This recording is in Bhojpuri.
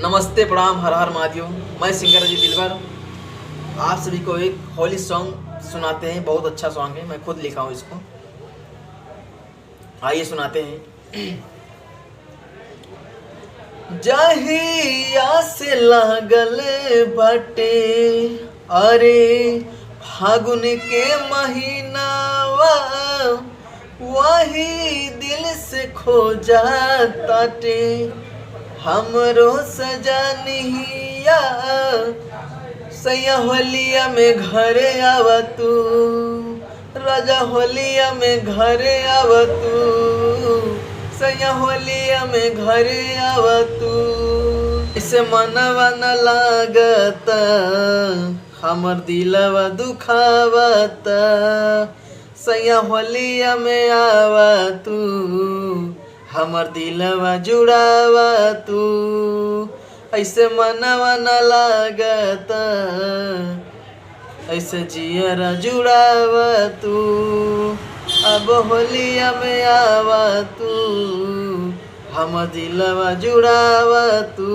नमस्ते, प्रणाम, हर हर महादेव। मैं सिंगर अजय दिलबर आप सभी को एक होली सॉन्ग सुनाते हैं। बहुत अच्छा सॉन्ग है, मैं खुद लिखा हूँ इसको। आइए सुनाते हैं। जहिया से लागल बाटे अरे फागुन के महीनावा, वही दिल से खो जाताटे हमरो सजनिया। सैया होलिया में घरे आवा तू, राजा होलिया में घरे आवा तू, सैया होलिया में घरे आवा तू। इसे मनवा न लागता हमर दिलवा दुखावता, सैया होलिया में आवा तू, हमर दिलवा जुड़ावा तू। ऐसे मनवा न लागता, ऐसे जियरा जुड़ावा तू। अब होलिया में आवा तू, हमर दिलवा जुड़ावा तू।